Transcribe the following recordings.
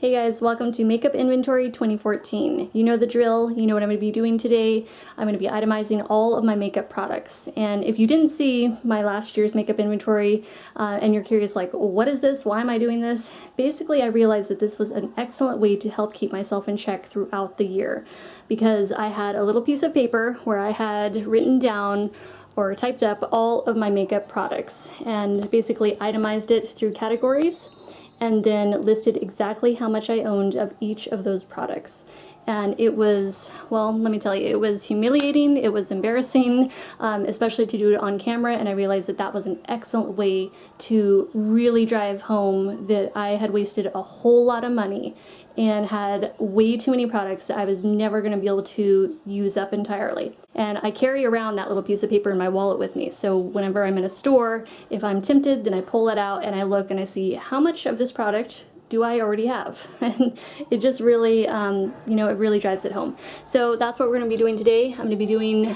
Hey guys, welcome to Makeup Inventory 2014. You know the drill, you know what I'm going to be doing today. I'm going to be itemizing all of my makeup products. And if you didn't see my last year's makeup inventory and you're curious like, what is this? Why am I doing this? Basically, I realized that this was an excellent way to help keep myself in check throughout the year because I had a little piece of paper where I had written down or typed up all of my makeup products and basically itemized it through categories and then listed exactly how much I owned of each of those products. And it was, well, let me tell you, it was humiliating, it was embarrassing, especially to do it on camera, and I realized that that was an excellent way to really drive home that I had wasted a whole lot of money and had way too many products that I was never going to be able to use up entirely. And I carry around that little piece of paper in my wallet with me, so whenever I'm in a store, if I'm tempted, then I pull it out and I look and I see how much of this product do I already have? And it just really, it really drives it home. So that's what we're going to be doing today. I'm going to be doing,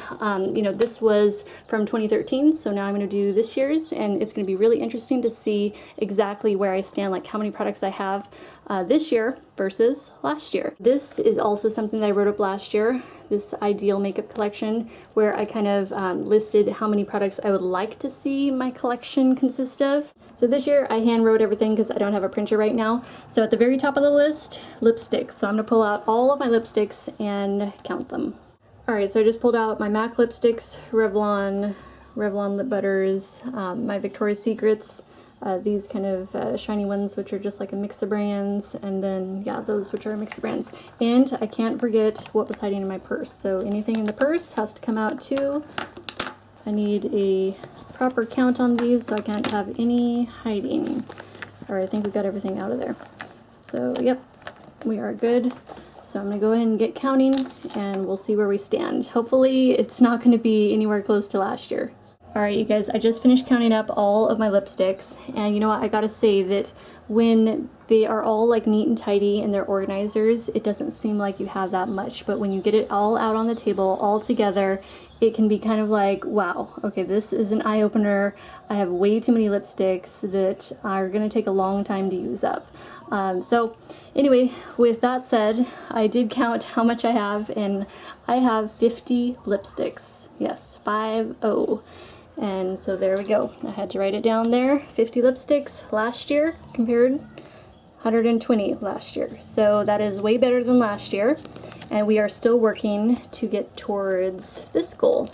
this was from 2013, so now I'm going to do this year's, and it's going to be really interesting to see exactly where I stand, like how many products I have this year versus last year. This is also something that I wrote up last year, this ideal makeup collection, where I kind of listed how many products I would like to see my collection consist of. So this year I hand wrote everything because I don't have a printer right now. So at the very top of the list, lipsticks. So I'm going to pull out all of my lipsticks and count them. Alright, so I just pulled out my MAC lipsticks, Revlon lip butters, my Victoria's Secrets, these kind of shiny ones which are just like a mix of brands, and then yeah, those which are a mix of brands. And I can't forget what was hiding in my purse. So anything in the purse has to come out too. I need a proper count on these so I can't have any hiding. Alright, I think we got everything out of there. So yep, we are good. So I'm going to go ahead and get counting and we'll see where we stand. Hopefully it's not going to be anywhere close to last year. Alright you guys, I just finished counting up all of my lipsticks, and you know what, I gotta say that when they are all like neat and tidy and they're organizers, it doesn't seem like you have that much, but when you get it all out on the table all together, it can be kind of like, wow, okay, this is an eye-opener. I have way too many lipsticks that are gonna take a long time to use up. So anyway, with that said, I did count how much I have, and I have 50 lipsticks. Yes, 50. And so there we go. I had to write it down there. 50 lipsticks last year compared 120 last year. So that is way better than last year. And we are still working to get towards this goal,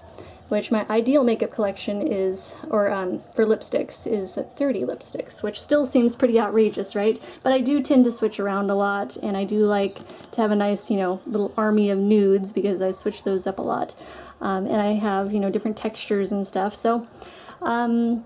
which my ideal makeup collection is, or for lipsticks, is 30 lipsticks, which still seems pretty outrageous, right? But I do tend to switch around a lot, and I do like to have a nice, little army of nudes because I switch those up a lot. And I have, different textures and stuff. So,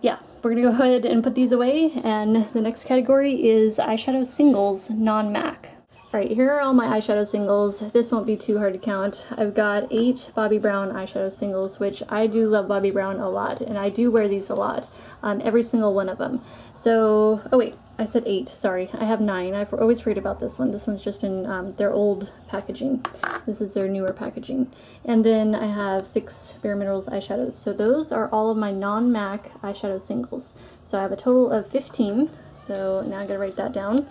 yeah, we're gonna go ahead and put these away, and the next category is eyeshadow singles, non-MAC. Alright, here are all my eyeshadow singles. This won't be too hard to count. I've got 8 Bobbi Brown eyeshadow singles, which I do love Bobbi Brown a lot, and I do wear these a lot. Every single one of them. So, oh wait, I said 8, sorry. I have 9. I always forget about this one. This one's just in their old packaging. This is their newer packaging. And then I have 6 Bare Minerals eyeshadows. So those are all of my non-MAC eyeshadow singles. So I have a total of 15. So now I'm gonna write that down.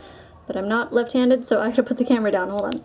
But I'm not left-handed, so I gotta put the camera down. Hold on.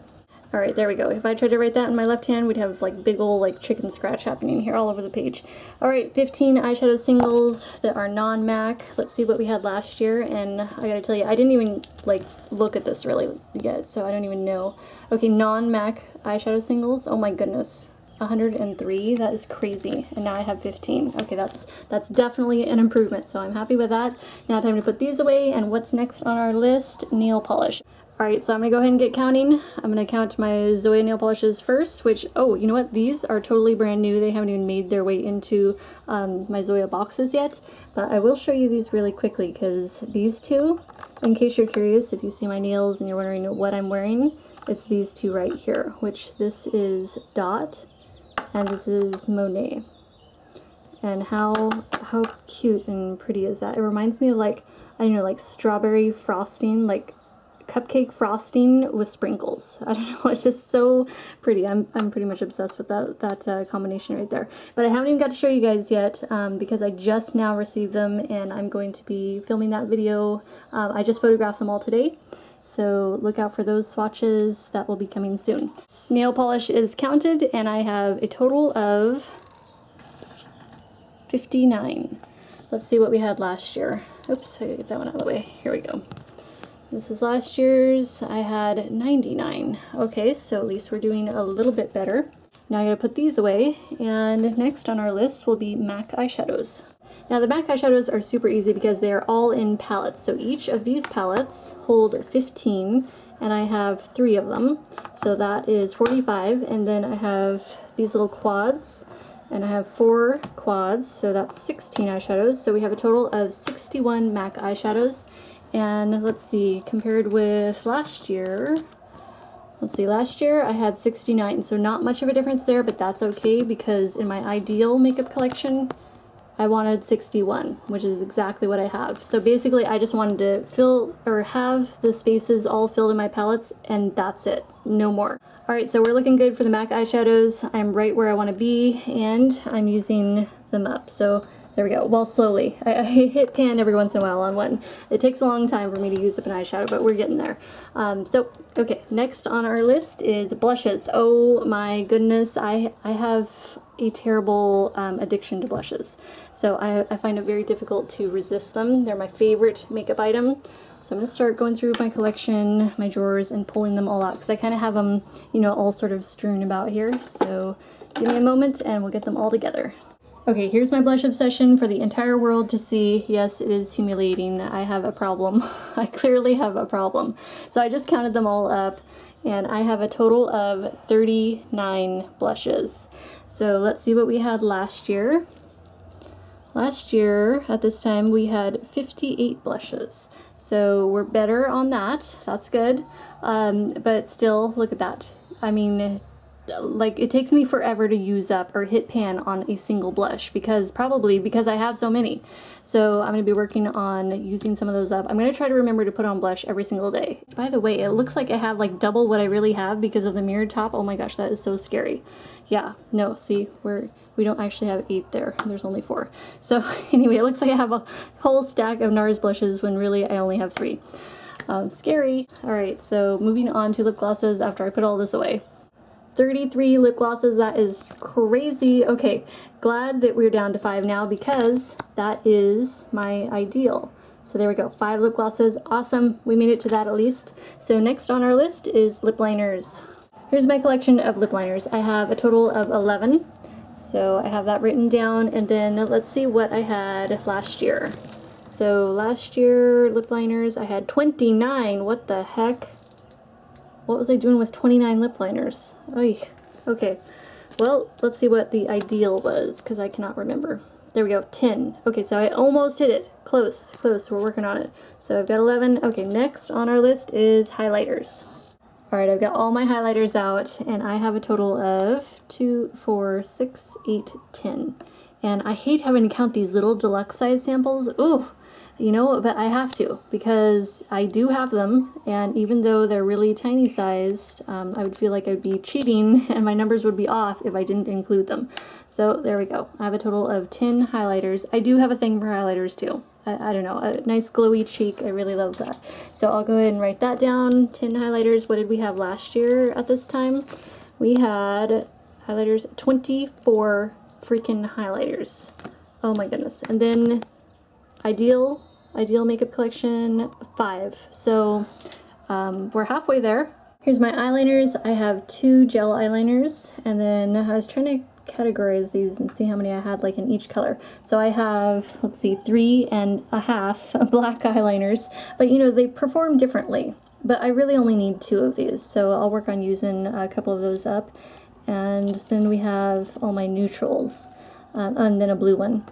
Alright, there we go. If I tried to write that in my left hand, we'd have like big ol' like chicken scratch happening here all over the page. Alright, 15 eyeshadow singles that are non-MAC. Let's see what we had last year, and I gotta tell you, I didn't even like look at this really yet, so I don't even know. Okay, non-MAC eyeshadow singles. Oh my goodness. 103, that is crazy, and now I have 15. Okay, that's definitely an improvement, so I'm happy with that. Now time to put these away, and what's next on our list? Nail polish. Alright, so I'm gonna go ahead and get counting. I'm gonna count my Zoya nail polishes first, which, oh, you know what? These are totally brand new. They haven't even made their way into my Zoya boxes yet, but I will show you these really quickly, because these two, in case you're curious, if you see my nails and you're wondering what I'm wearing, it's these two right here, which this is Dot, and this is Monet. And how cute and pretty is that? It reminds me of like, I don't know, like strawberry frosting, like cupcake frosting with sprinkles. I don't know, it's just so pretty. I'm pretty much obsessed with that combination right there. But I haven't even got to show you guys yet because I just now received them, and I'm going to be filming that video. I just photographed them all today, So look out for those swatches that will be coming soon. Nail polish is counted, and I have a total of 59. Let's see what we had last year. Oops, I gotta get that one out of the way. Here we go. This is last year's. I had 99. Okay, so at least we're doing a little bit better. Now I gotta put these away, and next on our list will be MAC eyeshadows. Now the MAC eyeshadows are super easy because they are all in palettes. So each of these palettes hold 15, and I have 3 of them. So that is 45, and then I have these little quads, and I have 4 quads, so that's 16 eyeshadows. So we have a total of 61 MAC eyeshadows. And let's see, compared with last year, last year I had 69, so not much of a difference there, but that's okay because in my ideal makeup collection, I wanted 61, which is exactly what I have. So basically I just wanted to fill or have the spaces all filled in my palettes, and that's it, no more. Alright, so we're looking good for the MAC eyeshadows. I'm right where I want to be, and I'm using them up. So there we go. Well, slowly. I hit pan every once in a while on one. It takes a long time for me to use up an eyeshadow, but we're getting there. Okay, next on our list is blushes. Oh my goodness, I have a terrible addiction to blushes. So I find it very difficult to resist them. They're my favorite makeup item. So I'm going to start going through my collection, my drawers, and pulling them all out because I kind of have them, you know, all sort of strewn about here. So give me a moment and we'll get them all together. Okay, here's my blush obsession for the entire world to see. Yes, it is humiliating. I have a problem. I clearly have a problem. So I just counted them all up, and I have a total of 39 blushes. So let's see what we had last year. Last year, at this time, we had 58 blushes. So we're better on that. That's good. But still, look at that. I mean, like, it takes me forever to use up or hit pan on a single blush probably because I have so many. So I'm going to be working on using some of those up. I'm going to try to remember to put on blush every single day. By the way, it looks like I have like double what I really have because of the mirrored top. Oh my gosh, that is so scary. Yeah, no, see, we don't actually have 8 there. There's only 4. So anyway, it looks like I have a whole stack of NARS blushes when really I only have 3. Scary. Alright, so moving on to lip glosses after I put all this away. 33 lip glosses, that is crazy. Okay, glad that we're down to 5 now because that is my ideal. So there we go, 5 lip glosses, awesome, we made it to that at least. So next on our list is lip liners. Here's my collection of lip liners. I have a total of 11, so I have that written down, and then let's see what I had last year. So last year, lip liners, I had 29, what the heck? What was I doing with 29 lip liners? Oy. Okay, well, let's see what the ideal was, because I cannot remember. There we go, 10. Okay, so I almost hit it. Close, we're working on it. So I've got 11. Okay, next on our list is highlighters. Alright, I've got all my highlighters out, and I have a total of 2, 4, 6, 8, 10. And I hate having to count these little deluxe size samples. Ooh! You know, but I have to because I do have them, and even though they're really tiny sized, I would feel like I'd be cheating and my numbers would be off if I didn't include them. So there we go. I have a total of 10 highlighters. I do have a thing for highlighters too. I don't know, a nice glowy cheek. I really love that. So I'll go ahead and write that down. 10 highlighters. What did we have last year at this time? We had highlighters, 24 freaking highlighters. Oh my goodness. And then ideal makeup collection, 5. So we're halfway there. Here's my eyeliners. I have 2 gel eyeliners, and then I was trying to categorize these and see how many I had like in each color. So I have, let's see, 3.5 black eyeliners, but you know, they perform differently. But I really only need 2 of these, so I'll work on using a couple of those up. And then we have all my neutrals, and then a blue one.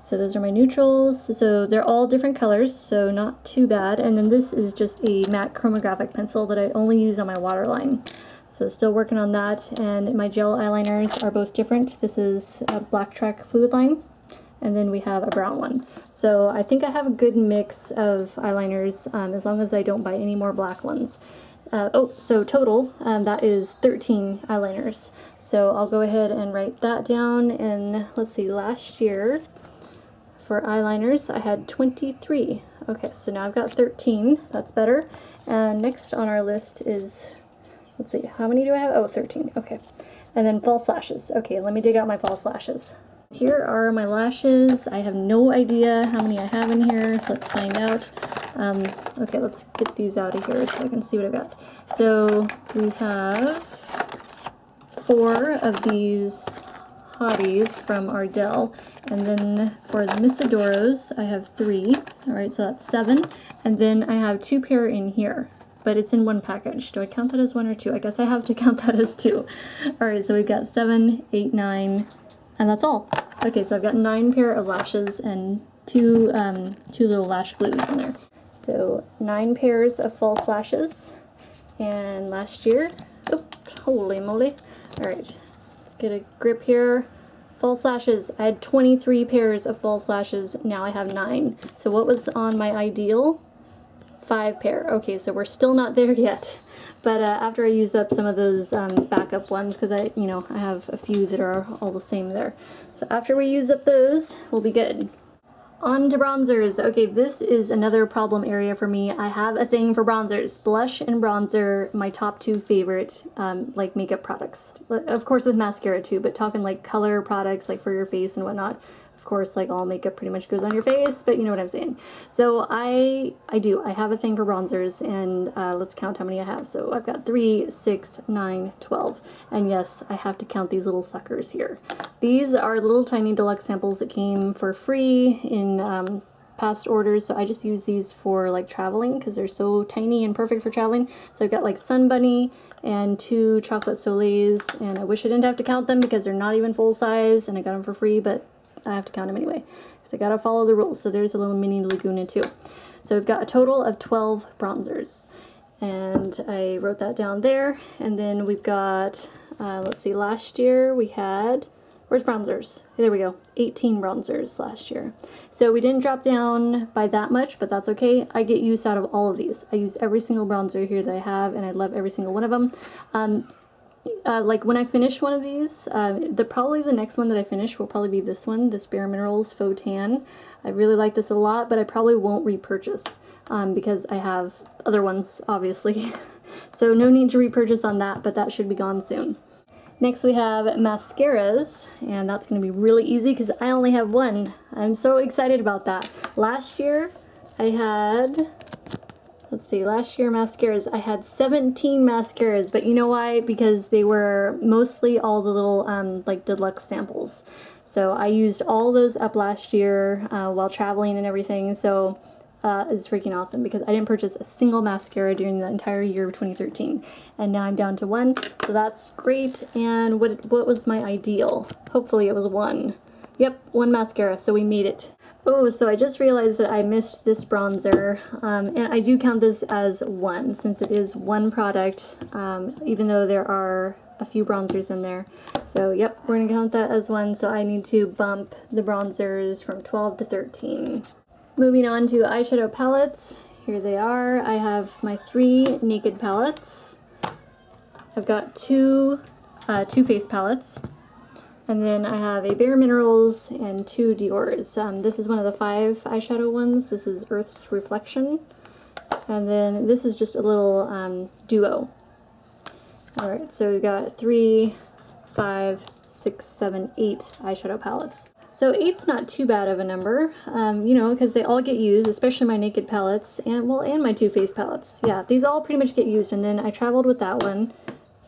So those are my neutrals. So they're all different colors, so not too bad. And then this is just a matte chromographic pencil that I only use on my waterline. So still working on that. And my gel eyeliners are both different. This is a Black Track Fluid Line, and then we have a brown one. So I think I have a good mix of eyeliners, as long as I don't buy any more black ones. So total, that is 13 eyeliners. So I'll go ahead and write that down. And let's see, last year, for eyeliners, I had 23. Okay, so now I've got 13. That's better. And next on our list is, let's see, how many do I have? Oh, 13. Okay. And then false lashes. Okay, let me dig out my false lashes. Here are my lashes. I have no idea how many I have in here. Let's find out. Okay, let's get these out of here so I can see what I've got. So we have 4 of these hotties from Ardell, and then for the Misadoros I have 3. Alright, so that's 7, and then I have 2 pair in here, but it's in one package. Do I count that as 1 or 2? I guess I have to count that as 2. Alright, so we've got 7, 8, 9, and that's all. Okay, so I've got 9 pair of lashes and 2 little lash glues in there. So 9 pairs of false lashes, and last year, oops, holy moly. Alright, let's get a grip here. False lashes, I had 23 pairs of false lashes, now I have 9. So what was on my ideal? 5 pair. Okay, so we're still not there yet. But after I use up some of those backup ones, because I have a few that are all the same there. So after we use up those, we'll be good. On to bronzers. Okay, this is another problem area for me. I have a thing for bronzers. Blush and bronzer, my top 2 favorite like makeup products. Of course with mascara too, but talking like color products like for your face and whatnot. Of course, like all makeup pretty much goes on your face, but you know what I'm saying. So I have a thing for bronzers, and let's count how many I have. So I've got 3, 6, 9, 12. And yes, I have to count these little suckers here. These are little tiny deluxe samples that came for free in past orders, so I just use these for like traveling because they're so tiny and perfect for traveling. So I've got like Sun Bunny and 2 chocolate soleils, and I wish I didn't have to count them because they're not even full size, and I got them for free, but I have to count them anyway because I gotta follow the rules. So there's a little mini Laguna too. So we've got a total of 12 bronzers, and I wrote that down there. And then we've got let's see, last year we had, where's bronzers? There we go, 18 bronzers last year. So we didn't drop down by that much, but that's okay. I get use out of all of these. I use every single bronzer here that I have, and I love every single one of them. Like when I finish one of these, probably the next one that I finish will probably be this one, this Bare Minerals Faux Tan. I really like this a lot, but I probably won't repurchase because I have other ones, obviously. So no need to repurchase on that, but that should be gone soon. Next we have mascaras, and that's going to be really easy because I only have one. I'm so excited about that. Last year I had, let's see, last year mascaras, I had 17 mascaras, but you know why? Because they were mostly all the little like deluxe samples. So I used all those up last year while traveling and everything, so it's freaking awesome because I didn't purchase a single mascara during the entire year of 2013, and now I'm down to 1, so that's great. And what was my ideal? Hopefully it was 1. Yep, 1 mascara, so we made it. Oh, so I just realized that I missed this bronzer, and I do count this as 1 since it is 1 product, even though there are a few bronzers in there. So yep, we're gonna count that as 1, so I need to bump the bronzers from 12 to 13. Moving on to eyeshadow palettes, here they are. I have my 3 Naked palettes. I've got 2 Too Faced palettes. And then I have a Bare Minerals and 2 Dior's. This is one of the 5 eyeshadow ones. This is Earth's Reflection. And then this is just a little duo. Alright, so we've got 3, 5, 6, 7, 8 eyeshadow palettes. So 8's not too bad of a number, you know, because they all get used, especially my Naked palettes, and my Too Faced palettes. Yeah, these all pretty much get used, and then I traveled with that one,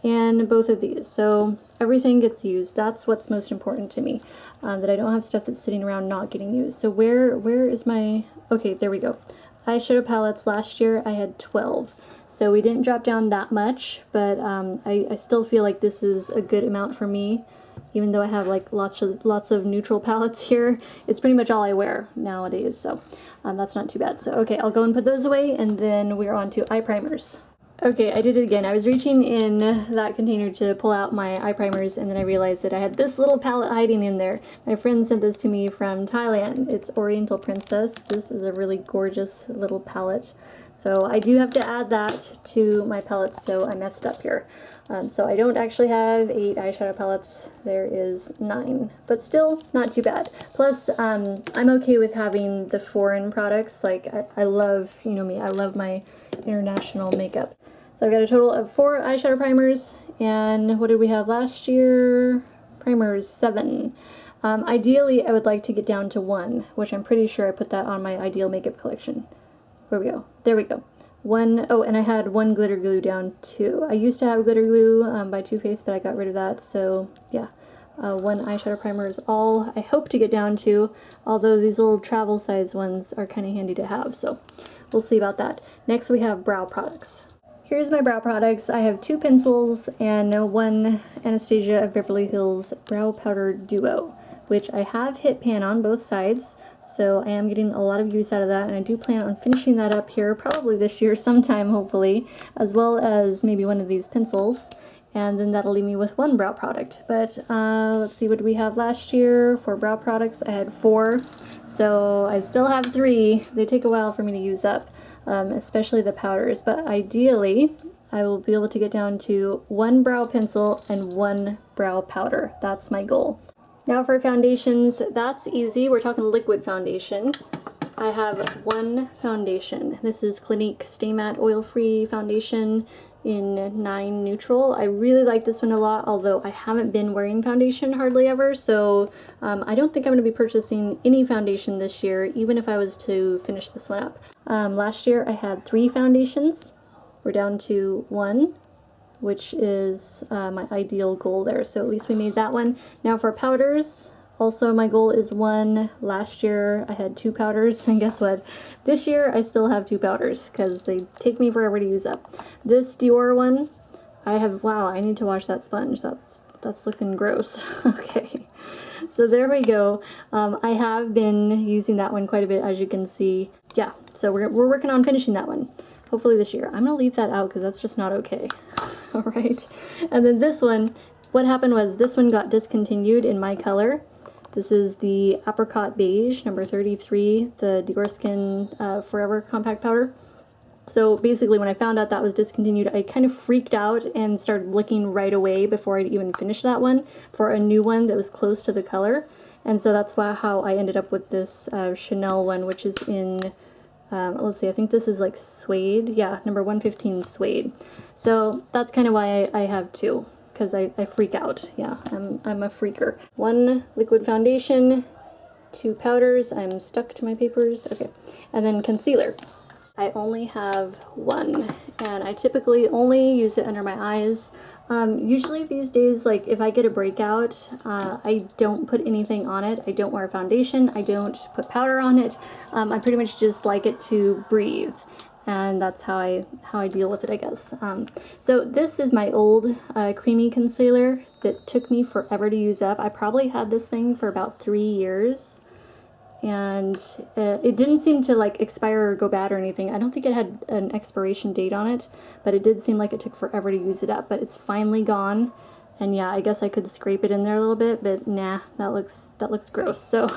and both of these. So everything gets used. That's what's most important to me, that I don't have stuff that's sitting around not getting used. So where is my, okay, there we go. Eyeshadow palettes last year I had 12. So we didn't drop down that much, but I still feel like this is a good amount for me. Even though I have like lots of neutral palettes here, it's pretty much all I wear nowadays, so that's not too bad. So okay, I'll go and put those away, and then we're on to eye primers. Okay, I did it again. I was reaching in that container to pull out my eye primers, and then I realized that I had this little palette hiding in there. My friend sent this to me from Thailand. It's Oriental Princess. This is a really gorgeous little palette So I do have to add that to my palettes, so I messed up here. So I don't actually have 8 eyeshadow palettes, there is 9, but still not too bad. Plus, I'm okay with having the foreign products. Like, I love, you know me, I love my international makeup. So I've got a total of 4 eyeshadow primers, and what did we have last year? Primers, 7. Ideally, I would like to get down to 1, which I'm pretty sure I put that on my ideal makeup collection. Where we go? There we go. 1, oh, and I had 1 glitter glue down too. I used to have glitter glue by Too Faced, but I got rid of that, so yeah. 1 eyeshadow primer is all I hope to get down to, although these little travel size ones are kind of handy to have, so we'll see about that. Next we have brow products. Here's my brow products. I have 2 pencils and 1 Anastasia of Beverly Hills Brow Powder Duo, which I have hit pan on both sides, so I am getting a lot of use out of that, and I do plan on finishing that up here probably this year sometime, hopefully, as well as maybe one of these pencils, and then that'll leave me with 1 brow product. But let's see, what did we have last year for brow products? I had 4, so I still have 3. They take a while for me to use up, especially the powders, but ideally I will be able to get down to 1 brow pencil and 1 brow powder. That's my goal. Now for foundations, that's easy. We're talking liquid foundation. I have 1 foundation. This is Clinique Stay Matte Oil-Free Foundation in 9 Neutral. I really like this one a lot, although I haven't been wearing foundation hardly ever, so I don't think I'm going to be purchasing any foundation this year, even if I was to finish this one up. Last year I had 3 foundations. We're down to 1. Which is my ideal goal there. So at least we made that one. Now for powders, also my goal is 1. Last year I had 2 powders, and guess what? This year I still have 2 powders because they take me forever to use up. This Dior one, I have, wow, I need to wash that sponge. That's looking gross. Okay, so there we go. I have been using that one quite a bit, as you can see. Yeah, so we're working on finishing that one. Hopefully this year. I'm gonna leave that out because that's just not okay. All right, and then this one, what happened was this one got discontinued in my color. This is the Apricot Beige, number 33, the Dior Skin Forever Compact Powder. So basically when I found out that was discontinued, I kind of freaked out and started looking right away before I'd even finished that one for a new one that was close to the color. And so that's how I ended up with this Chanel one, which is in let's see, I think this is like suede. Yeah, number 115 suede. So that's kind of why I have 2, because I freak out. Yeah, I'm a freaker. 1 liquid foundation, 2 powders. I'm stuck to my papers. Okay, and then concealer. I only have 1, and I typically only use it under my eyes. Usually these days, like if I get a breakout, I don't put anything on it. I don't wear foundation. I don't put powder on it. I pretty much just like it to breathe, and that's how I deal with it, I guess. So this is my old creamy concealer that took me forever to use up. I probably had this thing for about 3 years. And it didn't seem to like expire or go bad or anything. I don't think it had an expiration date on it, but it did seem like it took forever to use it up. But it's finally gone, and yeah, I guess I could scrape it in there a little bit, but nah, that looks gross. So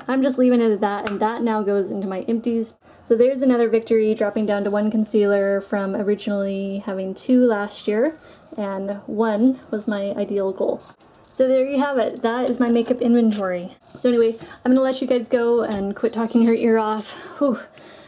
I'm just leaving it at that, and that now goes into my empties. So there's another victory, dropping down to 1 concealer from originally having 2 last year, and 1 was my ideal goal. So there you have it. That is my makeup inventory. So anyway, I'm gonna let you guys go and quit talking your ear off. Whew.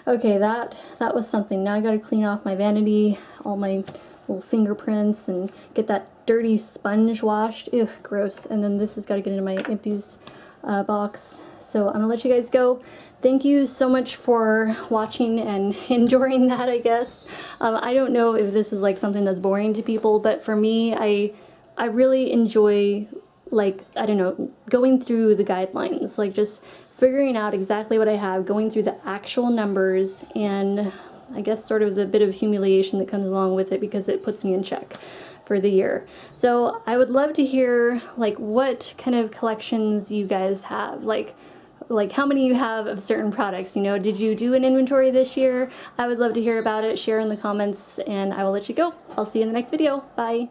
Okay, that was something. Now I gotta clean off my vanity, all my little fingerprints, and get that dirty sponge washed. Ew, gross. And then this has got to get into my empties box. So I'm gonna let you guys go. Thank you so much for watching and enduring that, I guess. I don't know if this is like something that's boring to people, but for me, I really enjoy, like, I don't know, going through the guidelines, like just figuring out exactly what I have, going through the actual numbers, and I guess sort of the bit of humiliation that comes along with it because it puts me in check for the year. So I would love to hear like what kind of collections you guys have, like how many you have of certain products. You know, did you do an inventory this year? I would love to hear about it. Share in the comments, and I will let you go. I'll see you in the next video. Bye.